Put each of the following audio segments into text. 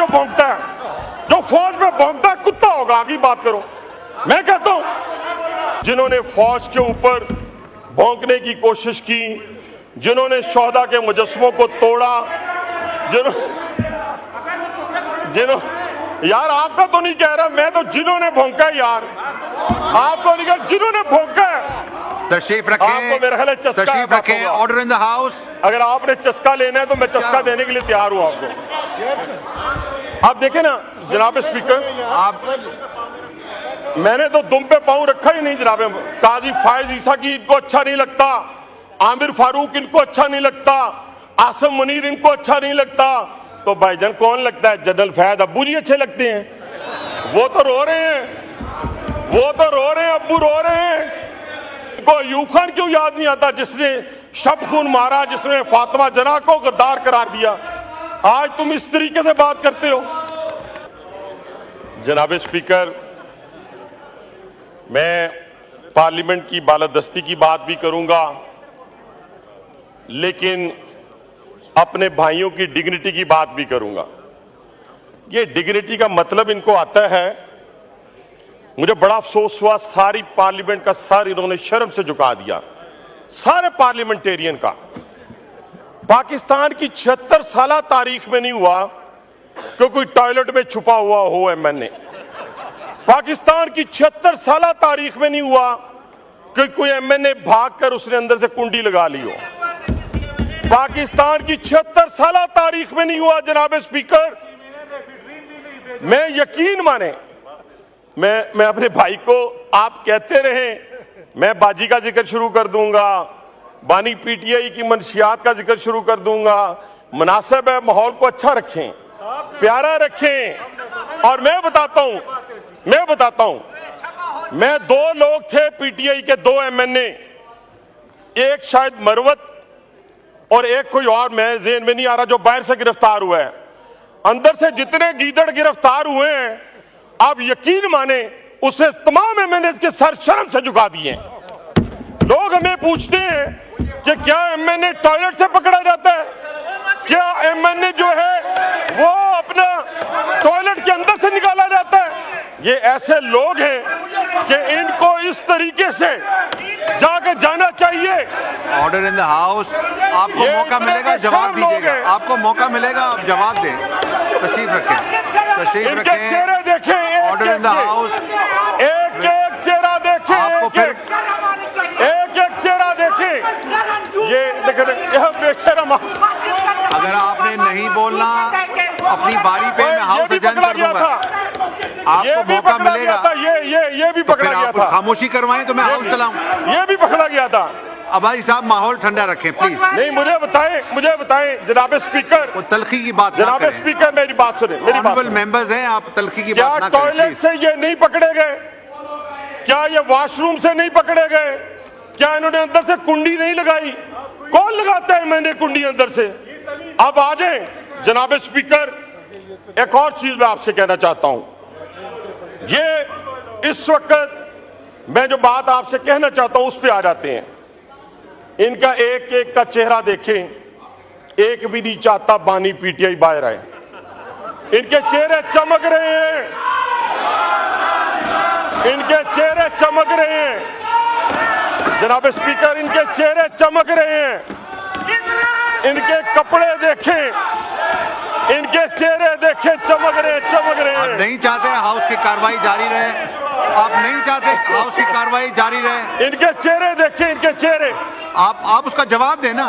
जो भौंकता है, जो फौज में भौंकता है कुत्ता होगा। आगे बात करो। मैं कहता हूं जिन्होंने फौज के ऊपर भौंकने की कोशिश की, जिन्होंने शोहदा के मुजस्समों को तोड़ा, यार आपका तो नहीं कह रहा, मैं तो जिन्होंने भौंका है यार, आपको नहीं कह, जिन्होंने भौंका है। तशरीफ रखें, आपको मेरा ख्याल है चस्का, तशरीफ रखें। Order in the house. अगर आपने चस्का लेना है तो मैं चस्का देने के लिए तैयार हूं आपको। आप देखें ना जनाब स्पीकर, आप मैंने तो दुम पे पांव रखा ही नहीं जनाब। काजी फायज ईसा की इनको अच्छा नहीं लगता, आमिर फारूक इनको अच्छा नहीं लगता, आसम मुनीर इनको अच्छा नहीं लगता, तो भाईजान कौन लगता है? जनरल फैज अब्बू जी अच्छे लगते हैं। वो तो रो रहे हैं, वो तो रो रहे हैं, अब्बू रो रहे हैं। इनको अयूब खान क्यों याद नहीं आता जिसने शब खून मारा, जिसने फातिमा जना को गद्दार करार दिया? आज तुम इस तरीके से बात करते हो। जनाब स्पीकर, मैं पार्लियामेंट की बालादस्ती की बात भी करूंगा, लेकिन अपने भाइयों की डिग्निटी की बात भी करूंगा। ये डिग्निटी का मतलब इनको आता है, मुझे बड़ा अफसोस हुआ, सारी पार्लियामेंट का सर इन्होंने शर्म से झुका दिया, सारे पार्लियामेंटेरियन का। पाकिस्तान की 76 साल तारीख में नहीं हुआ कि कोई टॉयलेट में छुपा हुआ हो एमएनए। पाकिस्तान की 76 साल तारीख में नहीं हुआ कि कोई एमएनए भागकर उसने अंदर से कुंडी लगा ली हो। पाकिस्तान की 76 साल तारीख में नहीं हुआ जनाब स्पीकर। मैं यकीन माने, मैं अपने भाई को, आप कहते रहे, मैं बाजी का जिक्र शुरू कर दूंगा, बानी पीटीआई की मनशियात का जिक्र शुरू कर दूंगा। मुनासिब है, माहौल को अच्छा रखें, प्यारा रखें। और मैं बताता हूं, मैं 2 लोग थे पीटीआई के, 2 एमएनए, एक शायद मरवत और एक कोई और, मैं ज़हन में नहीं आ रहा, जो बाहर से गिरफ्तार हुआ है। अंदर से जितने गीदड़ गिरफ्तार हुए हैं, आप यकीन माने उससे तमाम एमएनए के सर शर्म से झुका दिए। लोग हमें पूछते हैं कि क्या एमएनए टॉयलेट से पकड़ा जाता है? क्या एमएनए जो है वो अपना टॉयलेट के अंदर से निकाला जाता है? ये ऐसे लोग हैं कि इनको इस तरीके से जाके जाना चाहिए। Order in the house. आपको मौका मिलेगा, जवाब दीजिएगा। आपको मौका मिलेगा, आप जवाब दें। तशरीफ रखें, तशरीफ रखें। चेहरे देखें, ऑर्डर इन द हाउस। एक एक चेहरा देखें, आपको फिर एक एक चेहरा देखें। ये बेशरम, अगर आपने नहीं बोलना अपनी बारी पे, मैं हाउस एडजर्न कर दूंगा। आपको मौका मिलेगा। ये भी पकड़ा गया था। खामोशी करवाएं तो मैं हाउस चलाऊं। ये भी पकड़ा गया था। अब भाई साहब माहौल ठंडा रखें प्लीज। नहीं, मुझे बताएं जनाब स्पीकर। वो तलखी की बात जनाब स्पीकर, मेरी बात सुने, मेरी बात सुने। मेंबर्स हैं, आप तलखी की क्या बात ना करें। टॉयलेट से ये नहीं पकड़े गए? क्या ये वॉशरूम से नहीं पकड़े गए? क्या इन्होंने अंदर से कुंडी नहीं लगाई? कौन लगाता है मैंने कुंडी अंदर से? अब आ जाए जनाब स्पीकर। एक और चीज मैं आपसे कहना चाहता हूं, ये इस वक्त मैं जो बात आपसे कहना चाहता हूं उस पे आ जाते हैं। इनका एक एक का चेहरा देखें, एक भी नहीं चाहता बानी पीटीआई बाहर आए। इनके चेहरे चमक रहे हैं, इनके चेहरे चमक रहे हैं जनाब स्पीकर, इनके चेहरे चमक रहे हैं। इनके कपड़े देखें, इनके चेहरे देखें, चमक रहे हैं। आप नहीं चाहते हाउस की कार्रवाई जारी रहे? आप नहीं चाहते हाउस की कार्रवाई जारी रहे? इनके चेहरे देखें, इनके चेहरे। आप उसका जवाब दें ना,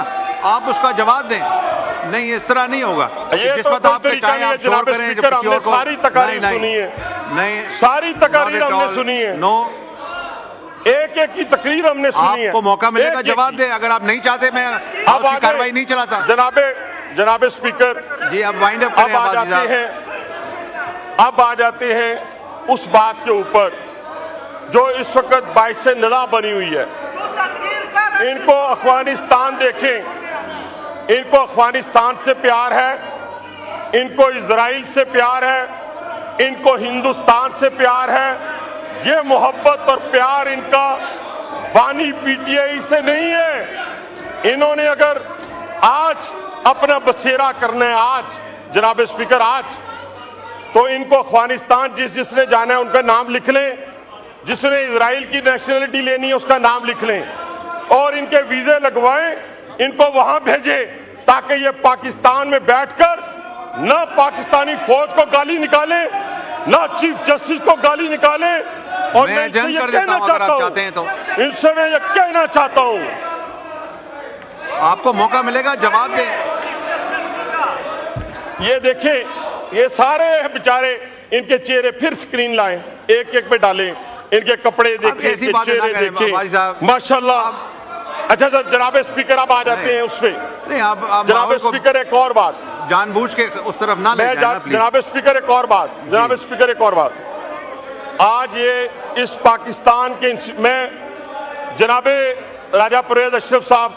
आप उसका जवाब दें। नहीं, इस तरह नहीं होगा। जिस वक्त आप चाहे आप शोर करें, जब किसी और को। सारी तकारीर सुनी है, नहीं, सारी तकारीर हमने सुनी है। नो, एक एक की तकरीर हमने सुनी है। आपको मौका मिलेगा, जवाब दे। अगर आप नहीं चाहते मैं हाउस की कार्रवाई नहीं चलाता। जनाब स्पीकर जी, अब वाइंड अप करें। अब आ जाते हैं उस बात के ऊपर जो इस वक्त बाइस से नज़ा बनी हुई है। इनको अफगानिस्तान देखें, इनको अफगानिस्तान से प्यार है, इनको इजराइल से प्यार है, इनको हिंदुस्तान से प्यार है। ये मोहब्बत और प्यार इनका बानी पीटीआई से नहीं है। इन्होंने अगर आज अपना बसेरा करना है, आज जनाब स्पीकर, आज तो इनको अफगानिस्तान जिसने जाना है उनका नाम लिख लें, जिसने इजराइल की नेशनलिटी लेनी है उसका नाम लिख लें और इनके वीजे लगवाएं, इनको वहां भेजें ताकि ये पाकिस्तान में बैठकर न पाकिस्तानी फौज को गाली निकाले, न चीफ जस्टिस को गाली निकाले। और मैं इनसे ये कहना चाहता हूं, इनसे मैं ये कहना चाहता हूं, आपको मौका मिलेगा, जवाब दें। ये देखें, ये सारे बेचारे, इनके चेहरे फिर स्क्रीन लाएं, एक एक पे डालें, इनके कपड़े देखें, इनके चेहरे देखें, माशाल्लाह। अच्छा सर, जनाब स्पीकर आप आ जाते हैं उस पे। नहीं, आप जनाब स्पीकर एक और बात, जानबूझ के उस तरफ ना ले जाना प्लीज। जनाब स्पीकर एक और बात, जनाब स्पीकर एक और बात, आज ये इस पाकिस्तान के, मैं जनाबे राजा परवेज अशरफ साहब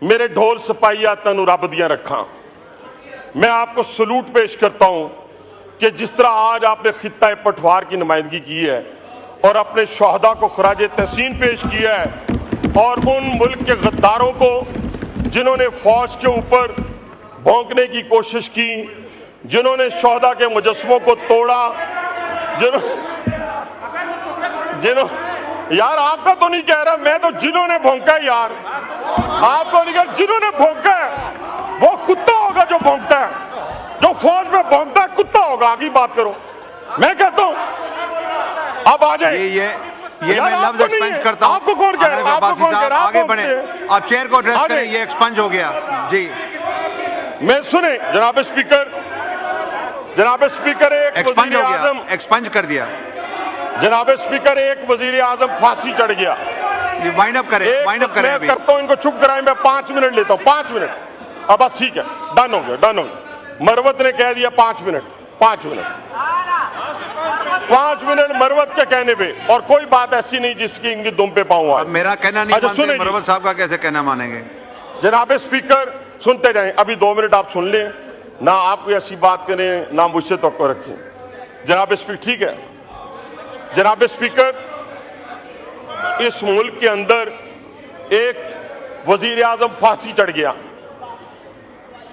मेरे ढोल सपाइया तनु रब दियां रखा, मैं आपको सलूट पेश करता हूं कि जिस तरह आज आपने खित्ता पठवार की नुमाइंदगी की है और अपने शहदा को खराज तहसीन पेश किया है और उन मुल्क के गद्दारों को जिन्होंने फौज के ऊपर भौंकने की कोशिश की, जिन्होंने शहदा के मुजस्समों को तोड़ा, यार आपका तो नहीं कह रहा, मैं तो जिन्होंने भौंका है यार, आपको नहीं कह, जिन्होंने भौंका है वो कुत्ता होगा जो भौंकता है, जो फौज में भौंकता है कुत्ता होगा। आगे बात करो, मैं कहता हूं अब आ जाए। ये मैं लफ्ज एक्सपेंज करता हूं। आपको कौन कह रहा है? आपको कौन कह रहा है? आगे बढ़े, आप चेयर को एड्रेस करें, ये एक्सपेंज हो गया जी। मैं सुने जनाब स्पीकर, जनाब स्पीकर एक एक्सपेंज हो गया, एक्सपेंज कर दिया जनाब स्पीकर, एक वजीर आजम फांसी चढ़ गया। वाइंड अप करें, वाइंड अप करें। मैं करता हूं, इनको चुप कराएं, मैं 5 मिनट लेता हूं, 5 मिनट। अब बस ठीक है, डन हो गया, डन हो गया। मरवत ने कह दिया 5 मिनट, 5 मिनट, 5 मिनट मरवत के कहने पे, और कोई बात ऐसी नहीं जिसकी इनकी दुम पे पाऊं। अब मेरा कहना नहीं मानते, मरवत साहब का कैसे कहना मानेंगे? जनाब स्पीकर सुनते जाएं, अभी 2 मिनट आप सुन लें, ना आप कोई ऐसी बात करें ना मुझसे तो रखें। जनाब स्पीकर, ठीक है जनाब स्पीकर, इस मुल्क के अंदर एक वजीर आजम फांसी चढ़ गया,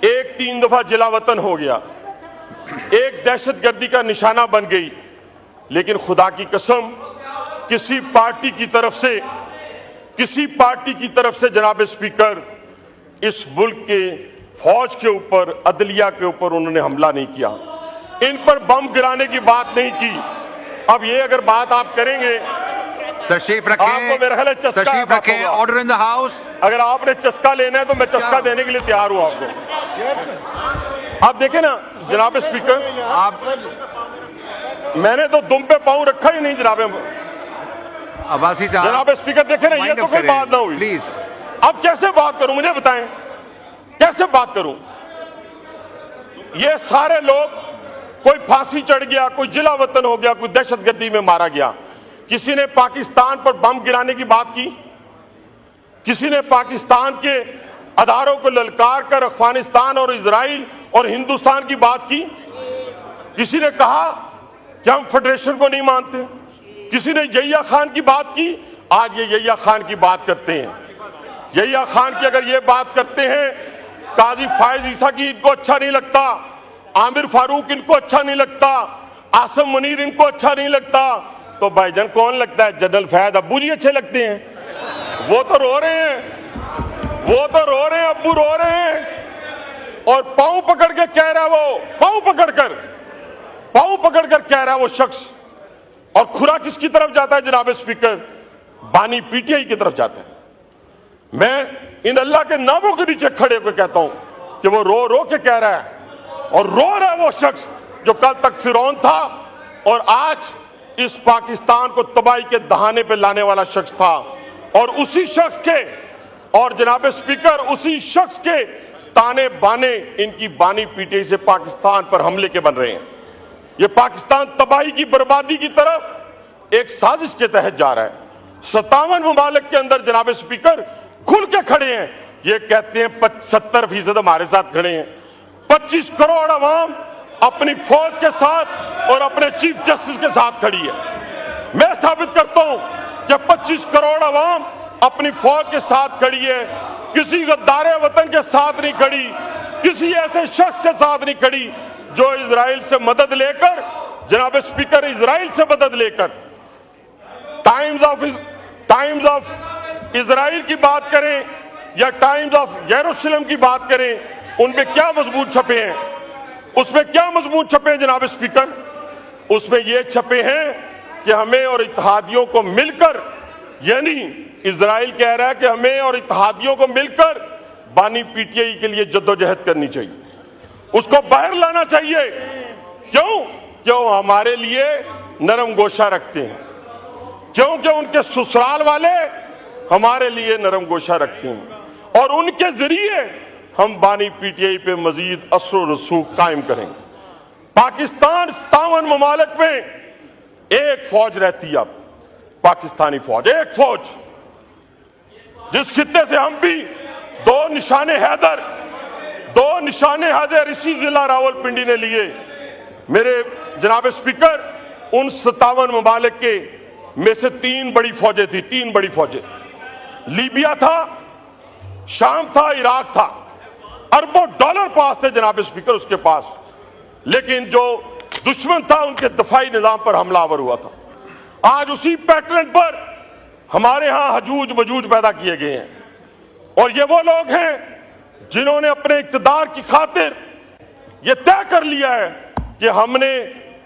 एक 3 दफा जिला वतन हो गया, एक दहशतगर्दी का निशाना बन गई, लेकिन खुदा की कसम किसी पार्टी की तरफ से जनाब स्पीकर इस मुल्क के फौज के ऊपर, अदलिया के ऊपर उन्होंने हमला नहीं किया, इन पर बम गिराने की बात नहीं की। अब ये अगर बात आप करेंगे, तशरीफ रखें, आपको मेरा ख्याल है चस्का, तशरीफ रखें, ऑर्डर इन द हाउस। अगर आपने चस्का लेना है तो मैं चस्का देने के लिए तैयार हूं आपको। आप देखें ना जनाब स्पीकर, आप, मैंने तो दुम पे पांव रखा ही नहीं जनाब अब्बासी साहब। जनाब स्पीकर देखें ना, ये तो कोई बात ना हुई प्लीज। अब कैसे बात करूं, मुझे बताएं कैसे बात करूं? ये सारे लोग, कोई फांसी चढ़ गया, कोई जिला वतन हो गया, कोई दहशतगर्दी में मारा गया, किसी ने पाकिस्तान पर बम गिराने की बात की, किसी ने पाकिस्तान के अदारों को ललकार कर अफगानिस्तान और इजराइल और हिंदुस्तान की बात की, किसी ने कहा कि हम फेडरेशन को नहीं मानते, किसी ने यहिया खान की बात की। आज ये यहिया खान की बात करते हैं, यहिया खान की अगर ये बात करते हैं, काजी फायज ईसा की इनको अच्छा नहीं लगता, आमिर फारूक इनको अच्छा नहीं लगता, आसम मुनीर इनको अच्छा नहीं लगता, तो भाईजान कौन लगता है? जनरल फैज अब्बू जी अच्छे लगते हैं। वो तो रो रहे हैं, वो तो रो रहे हैं, अब्बू रो रहे हैं, और पांव पकड़ के कह रहा है, वो पांव पकड़कर कह रहा है वो शख्स। और खुरा किसकी तरफ जाता है जनाब स्पीकर? बानी पीटीआई की तरफ जाता है। मैं इन अल्लाह के नामों के नीचे खड़े होकर कहता हूं कि वो रो रो के कह रहा है, और रो रहा है वो शख्स जो कल तक फिरौन था और आज इस पाकिस्तान को तबाही के दहाने पे लाने वाला शख्स था। और उसी शख्स के, और जनाब स्पीकर, उसी शख्स के ताने बाने इनकी बानी पीटीआई से पाकिस्तान पर हमले के बन रहे हैं। ये पाकिस्तान तबाही की, बर्बादी की तरफ एक साजिश के तहत जा रहा है। 57 ममालिक के अंदर जनाब स्पीकर खुल के खड़े हैं, ये कहते हैं 70% हमारे साथ खड़े हैं। 25 करोड़ अवाम अपनी फौज के साथ और अपने चीफ जस्टिस के साथ खड़ी है। मैं साबित करता हूं कि 25 करोड़ अवाम अपनी फौज के साथ खड़ी है, किसी गद्दारे वतन के साथ नहीं खड़ी, किसी ऐसे शख्स के साथ नहीं खड़ी जो इजराइल से मदद लेकर, जनाब स्पीकर, इजराइल से मदद लेकर टाइम्स ऑफ इजराइल की बात करें या टाइम्स ऑफ यरूशलेम की बात करें, उनमें क्या मजबूत छपे हैं? उसमें क्या मजबूत छपे हैं जनाब स्पीकर? उसमें ये छपे हैं कि हमें और इत्तेहादियों को मिलकर, यानी इजराइल कह रहा है कि हमें और इत्तेहादियों को मिलकर बानी पीटीआई के लिए जद्दोजहद करनी चाहिए, उसको बाहर लाना चाहिए। क्यों हमारे लिए नरम गोशा रखते हैं, क्योंकि उनके ससुराल वाले हमारे लिए नरम गोशा रखते हैं और उनके जरिए हम बानी पीटीआई पे मजीद असर और रसूख कायम करेंगे। पाकिस्तान 57 ममालिक में एक फौज रहती है, अब पाकिस्तानी फौज, एक फौज, जिस खित्ते से हम भी दो निशाने हैदर इसी जिला रावलपिंडी ने लिए। मेरे जनाब स्पीकर, उन 57 ममालिक के में से 3 बड़ी फौजें थी, 3 बड़ी फौजें। लीबिया था, शाम था, इराक था। अरबों डॉलर पास थे जनाब स्पीकर उसके पास, लेकिन जो दुश्मन था उनके दफाई निजाम पर हमलावर हुआ था। आज उसी पैटर्न पर हमारे यहां हजूज मजूज पैदा किए गए हैं और ये वो लोग हैं जिन्होंने अपने इक्तदार की खातिर ये तय कर लिया है कि हमने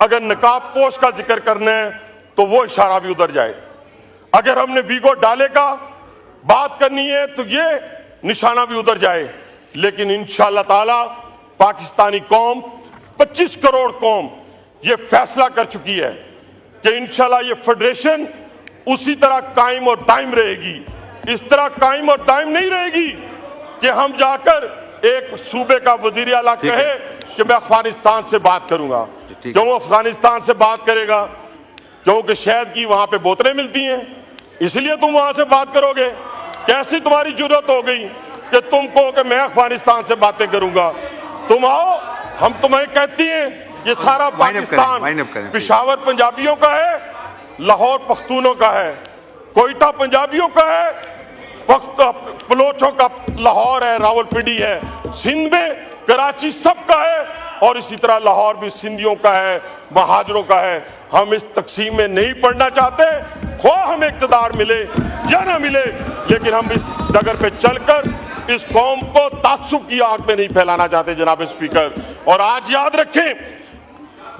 अगर नकाब पोश का जिक्र करना है तो वो इशारा भी उधर जाए, अगर हमने वीगो डाले का बात करनी है तो ये निशाना भी उधर जाए। लेकिन इंशाअल्लाह ताला पाकिस्तानी कौम, 25 करोड़ कौम ये फैसला कर चुकी है कि इंशाअल्लाह ये फेडरेशन उसी तरह कायम और दायम रहेगी। इस तरह कायम और दायम नहीं रहेगी कि हम जाकर एक सूबे का वजीर आला कहे कि मैं अफगानिस्तान से बात करूंगा। क्यों अफगानिस्तान से बात करेगा? क्योंकि शहद की वहां पे बोतलें मिलती हैं, इसलिए तुम वहां से बात करोगे। कैसी तुम्हारी जरूरत हो गई कि तुम कहो कि मैं अफगानिस्तान से बातें करूंगा? तुम आओ, हम तुम्हें कहती हैं ये सारा पाकिस्तान पेशावर पंजाबियों का है, लाहौर पख्तूनों का है, कोयटा पंजाबियों का है, बलोचों का लाहौर है, रावलपिंडी है, सिंध में कराची सबका है और इसी तरह लाहौर भी सिंधियों का है, महाजरों का है। हम इस तकसीम में नहीं पढ़ना चाहते, ख्वाह हमें इक़्तिदार मिले या ना मिले, लेकिन हम इस डगर पे चलकर इस कौम को तासुब की आग में नहीं फैलाना चाहते जनाब स्पीकर। और आज याद रखें,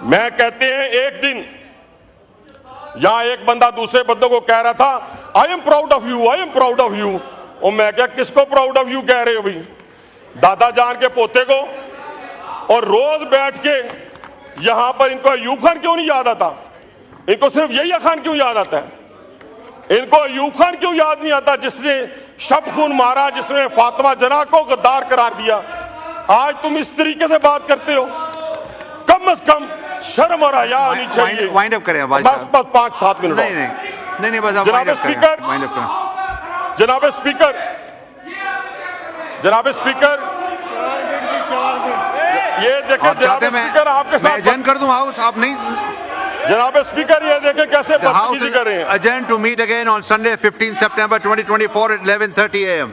मैं कहते हैं एक दिन यहां एक बंदा दूसरे बंदों को कह रहा था I am proud of you, I am proud of you. और मैं क्या, किसको प्राउड ऑफ यू कह रहे हो भाई? दादा जान के पोते को? और रोज बैठ के यहां पर इनको अयूब खान क्यों नहीं याद आता? इनको सिर्फ यही खान क्यों याद आता है? इनको अयूब खान क्यों याद नहीं आता जिसने शब खून मारा, जिसने फातिमा जना को गद्दार करार दिया? आज तुम इस तरीके से बात करते हो, कम से कम शर्म और हया होनी चाहिए। वाइंड अप करें बस 5-7 मिनट। नहीं बस जनाब स्पीकर, जनाब स्पीकर, जनाब स्पीकर, ये देखें जनाब स्पीकर, आपके साथ एजेंड कर दूं हाउस, आप नहीं। जनाब स्पीकर, ये देखें कैसे बदतमीजी कर रहे हैं। Adjourned to meet again on Sunday 15 September 2024 at 11:30 AM